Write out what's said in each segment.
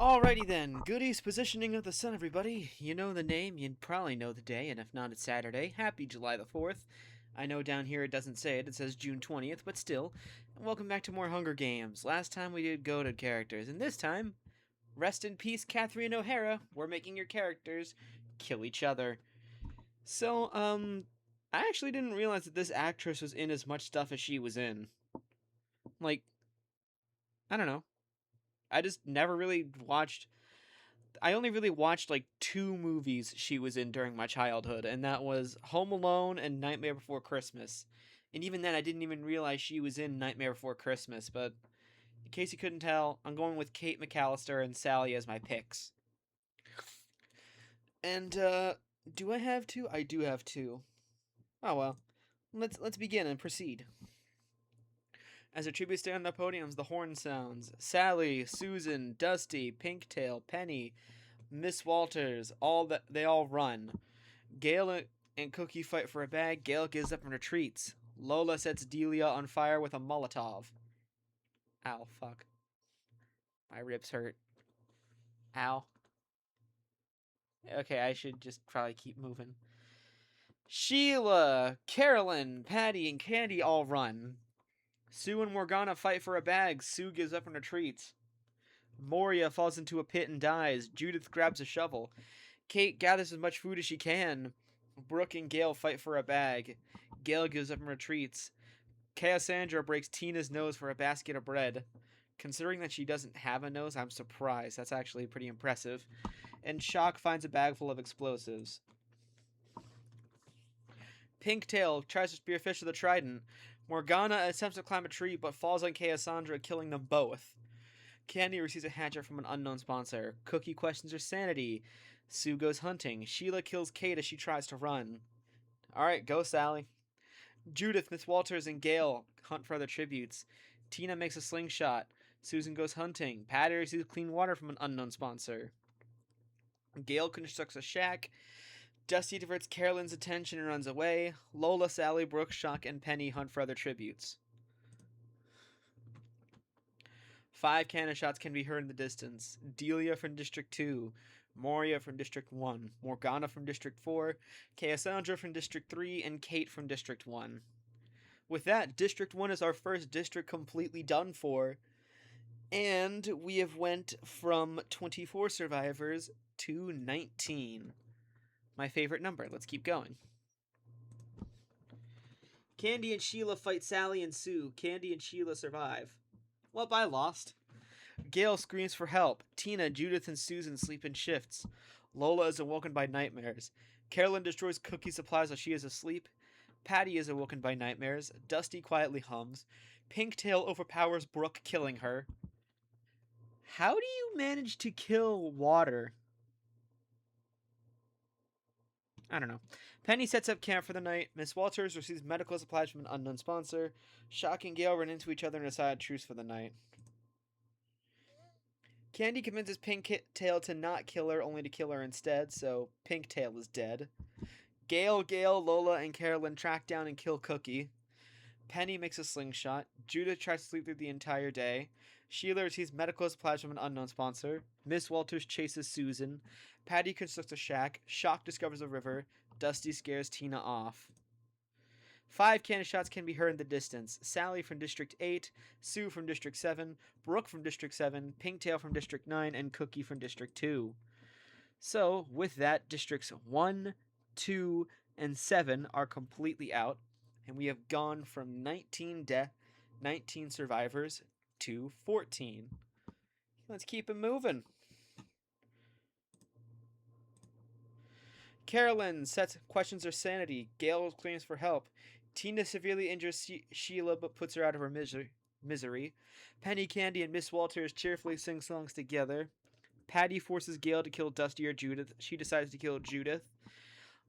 Alrighty then, goodies positioning of the sun, everybody. You know the name, you probably know the day, and if not, it's Saturday. Happy July the 4th. I know down here it doesn't say it, it says June 20th, but still. Welcome back to more Hunger Games. Last time we did goated characters, and this time, rest in peace, Catherine O'Hara. We're making your characters kill each other. So, I actually didn't realize that this actress was in as much stuff as she was in. Like, I don't know. I just never really watched. I only really watched like two movies she was in during my childhood, and that was Home Alone and Nightmare Before Christmas. And even then, I didn't even realize she was in Nightmare Before Christmas. But in case you couldn't tell, I'm going with Kate McAllister and Sally as my picks. And do I have two? I do have two. Oh well, let's begin and proceed. As a tribute stand on the podiums, the horn sounds. Sally, Susan, Dusty, Pinktail, Penny, Miss Walters, they all run. Gail and Cookie fight for a bag. Gail gives up and retreats. Lola sets Delia on fire with a Molotov. Ow, fuck. My ribs hurt. Ow. Okay, I should just probably keep moving. Sheila, Carolyn, Patty, and Candy all run. Sue and Morgana fight for a bag. Sue gives up and retreats. Moria falls into a pit and dies. Judith grabs a shovel. Kate gathers as much food as she can. Brooke and Gail fight for a bag. Gail gives up and retreats. Cassandra breaks Tina's nose for a basket of bread. Considering that she doesn't have a nose, I'm surprised. That's actually pretty impressive. And Shock finds a bag full of explosives. Pinktail tries to spearfish with a trident. Morgana attempts to climb a tree but falls on Cassandra, killing them both. Candy receives a hatchet from an unknown sponsor. Cookie questions her sanity. Sue goes hunting. Sheila kills Kate as she tries to run. Alright, go Sally. Judith, Miss Walters, and Gail hunt for other tributes. Tina makes a slingshot. Susan goes hunting. Patty receives clean water from an unknown sponsor. Gail constructs a shack. Dusty diverts Carolyn's attention and runs away. Lola, Sally, Brooke, Shock, and Penny hunt for other tributes. 5 cannon shots can be heard in the distance. Delia from District 2. Moria from District 1. Morgana from District 4. Cassandra from District 3. And Kate from District 1. With that, District 1 is our first district completely done for. And we have went from 24 survivors to 19. My favorite number. Let's keep going. Candy and Sheila fight Sally and Sue. Candy and Sheila survive. Well, I lost. Gail screams for help. Tina, Judith, and Susan sleep in shifts. Lola is awoken by nightmares. Carolyn destroys Cookie supplies while she is asleep. Patty is awoken by nightmares. Dusty quietly hums. Pinktail overpowers Brooke, killing her. How do you manage to kill water? I don't know. Penny sets up camp for the night. Miss Walters receives medical supplies from an unknown sponsor. Shock and Gail run into each other and decide truce for the night. Candy convinces Pinktail to not kill her, only to kill her instead, so Pinktail is dead. Gail, Lola, and Carolyn track down and kill Cookie. Penny makes a slingshot. Judith tries to sleep through the entire day. Sheila receives medical supplies from an unknown sponsor. Miss Walters chases Susan. Patty constructs a shack. Shock discovers a river. Dusty scares Tina off. 5 cannon shots can be heard in the distance. Sally from District 8, Sue from District 7, Brooke from District 7, Pinktail from District 9, and Cookie from District 2. So, with that, Districts 1, 2, and 7 are completely out, and we have gone from 19 survivors to 14. Let's keep it moving. Carolyn questions her sanity. Gail claims for help. Tina severely injures Sheila but puts her out of her misery. Penny, Candy, and Miss Walters cheerfully sing songs together. Patty forces Gail to kill Dusty or Judith. She decides to kill Judith.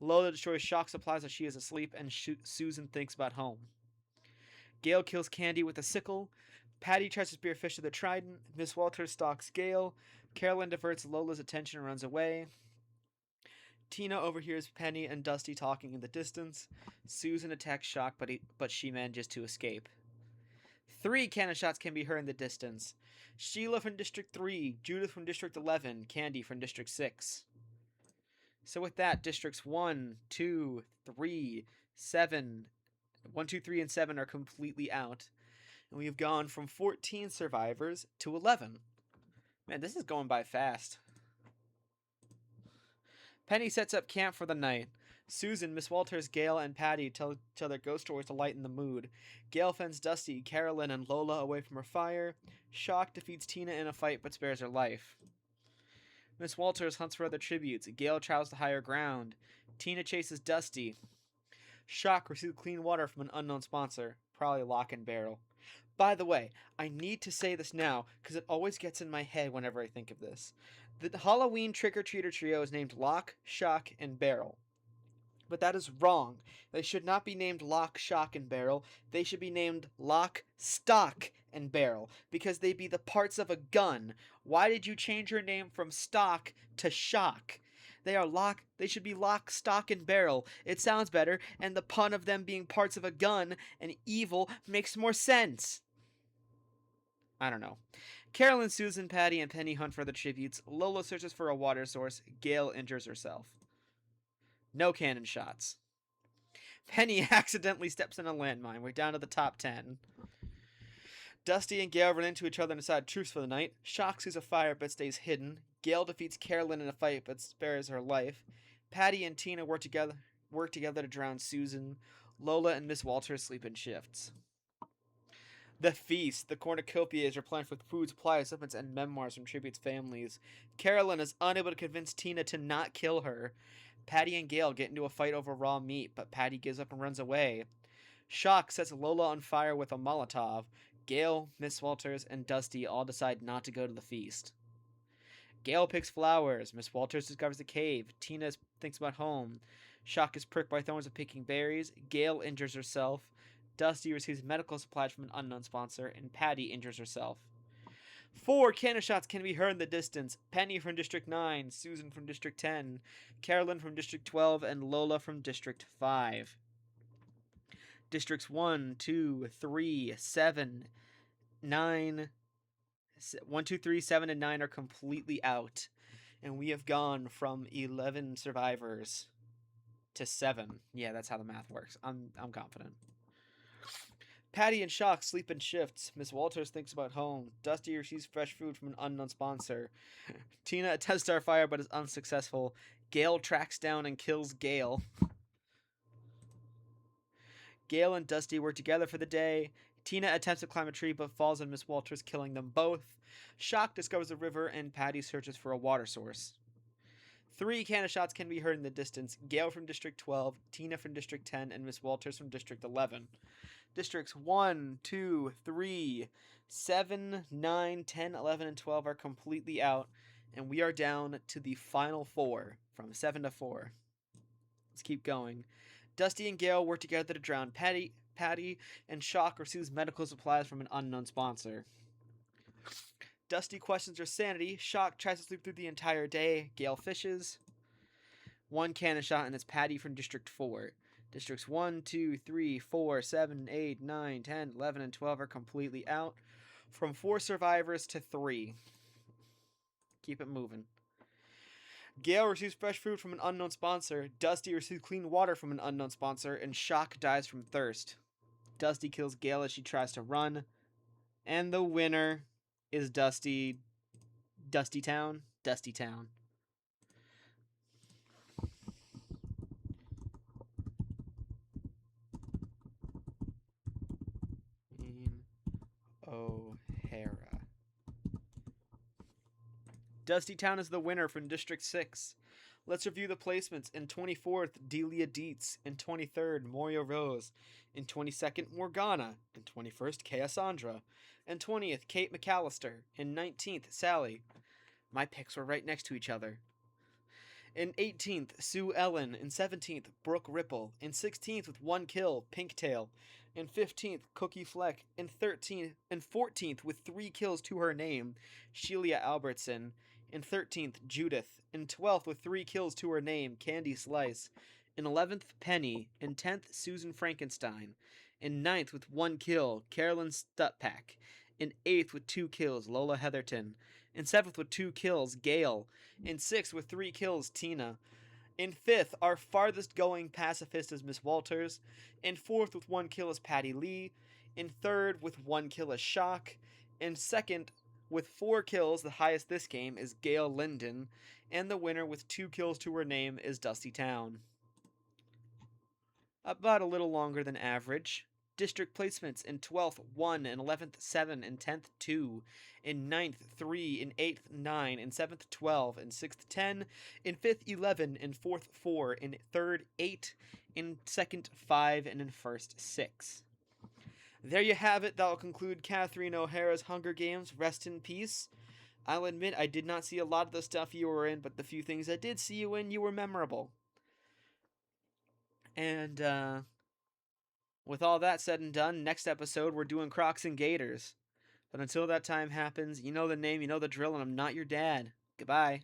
Lola destroys Shock supplies as she is asleep, and Susan thinks about home. Gail kills Candy with a sickle. Patty tries to spearfish with a trident. Miss Walters stalks Gail. Carolyn diverts Lola's attention and runs away. Tina overhears Penny and Dusty talking in the distance. Susan attacks Shock, but she manages to escape. 3 cannon shots can be heard in the distance. Sheila from District 3, Judith from District 11, Candy from District 6. So with that, Districts 1, 2, 3, 7, 1, 2, 3, and 7 are completely out. And we've gone from 14 survivors to 11. Man, this is going by fast. Penny sets up camp for the night. Susan, Miss Walters, Gail, and Patty tell each other ghost stories to lighten the mood. Gail fends Dusty, Carolyn, and Lola away from her fire. Shock defeats Tina in a fight but spares her life. Miss Walters hunts for other tributes. Gail travels to higher ground. Tina chases Dusty. Shock receives clean water from an unknown sponsor, probably Lock and Barrel. By the way, I need to say this now because it always gets in my head whenever I think of this. The Halloween trick-or-treater trio is named Lock, Shock, and Barrel. But that is wrong. They should not be named Lock, Shock, and Barrel. They should be named Lock, Stock, and Barrel because they be the parts of a gun. Why did you change your name from Stock to Shock? They should be Lock, Stock, and Barrel. It sounds better, and the pun of them being parts of a gun and evil makes more sense. I don't know. Carolyn, Susan, Patty, and Penny hunt for the tributes. Lola searches for a water source. Gail injures herself. No cannon shots. Penny accidentally steps in a landmine. We're down to the top 10. Dusty and Gail run into each other and decide truce for the night. Shock sees a fire but stays hidden. Gail defeats Carolyn in a fight but spares her life. Patty and Tina work together to drown Susan. Lola and Miss Walters sleep in shifts. The feast, the cornucopia, is replenished with food, supplies, supplements, and memoirs from tributes' families. Carolyn is unable to convince Tina to not kill her. Patty and Gail get into a fight over raw meat, but Patty gives up and runs away. Shock sets Lola on fire with a Molotov. Gail, Miss Walters, and Dusty all decide not to go to the feast. Gail picks flowers. Miss Walters discovers a cave. Tina thinks about home. Shock is pricked by thorns of picking berries. Gail injures herself. Dusty receives medical supplies from an unknown sponsor, and Patty injures herself. 4 cannon shots can be heard in the distance. Penny from District 9, Susan from District 10, Carolyn from District 12, and Lola from District 5. Districts 1, 2, 3, 7, 9... 1, 2, 3, 7, and 9 are completely out. And we have gone from 11 survivors to 7. Yeah, that's how the math works. I'm confident. Patty and Shock sleep in shifts. Miss Walters thinks about home. Dusty receives fresh food from an unknown sponsor. Tina attempts to start a fire but is unsuccessful. Gail tracks down and kills Gail. Gail and Dusty work together for the day. Tina attempts to climb a tree but falls on Miss Walters, killing them both. Shock discovers a river and Patty searches for a water source. 3 cannon shots can be heard in the distance. Gail from District 12, Tina from District 10, and Miss Walters from District 11. Districts 1, 2, 3, 7, 9, 10, 11, and 12 are completely out, and we are down to the final 4, from 7 to 4. Let's keep going. Dusty and Gail work together to drown Patty, and Shock receives medical supplies from an unknown sponsor. Dusty questions her sanity. Shock tries to sleep through the entire day. Gail fishes. 1 cannon shot, and it's Patty from District 4. Districts 1, 2, 3, 4, 7, 8, 9, 10, 11, and 12 are completely out. From 4 survivors to 3. Keep it moving. Gail receives fresh food from an unknown sponsor. Dusty receives clean water from an unknown sponsor. And Shock dies from thirst. Dusty kills Gail as she tries to run. And the winner is Dusty Town. Dusty Town. O'Hara. Dusty Town is the winner from District 6. Let's review the placements. In 24th, Delia Dietz. In 23rd, Moria Rose. In 22nd, Morgana. In 21st, Cassandra. In 20th, Kate McAllister. In 19th, Sally. My picks were right next to each other. In 18th, Sue Ellen. In 17th, Brooke Ripple. In 16th, with 1 kill, Pinktail. In 15th, Cookie Fleck. In 14th, with 3 kills to her name, Sheila Albertson. In 13th, Judith. In 12th, with 3 kills to her name, Candy Slice. In 11th, Penny. In 10th, Susan Frankenstein. In ninth with 1 kill, Carolyn Stutpack. In 8th with 2 kills, Lola Heatherton. In 7th with 2 kills, Gail. In 6th with 3 kills, Tina. In 5th, our farthest going pacifist is Miss Walters. In 4th with 1 kill is Patty Lee. In 3rd with 1 kill is Shock. In 2nd with 4 kills, the highest this game, is Gail Linden. And the winner with 2 kills to her name is Dusty Town. About a little longer than average. District placements: in 12th 1, in 11th 7, in 10th 2, in 9th 3, in 8th 9, in 7th 12, in 6th 10, in 5th 11, in 4th 4, in 3rd 8, in 2nd 5, and in 1st 6. There you have it. That will conclude Catherine O'Hara's Hunger Games. Rest in peace. I'll admit I did not see a lot of the stuff you were in, but the few things I did see you in, you were memorable. And, with all that said and done, next episode we're doing Crocs and Gators. But until that time happens, you know the name, you know the drill, and I'm not your dad. Goodbye.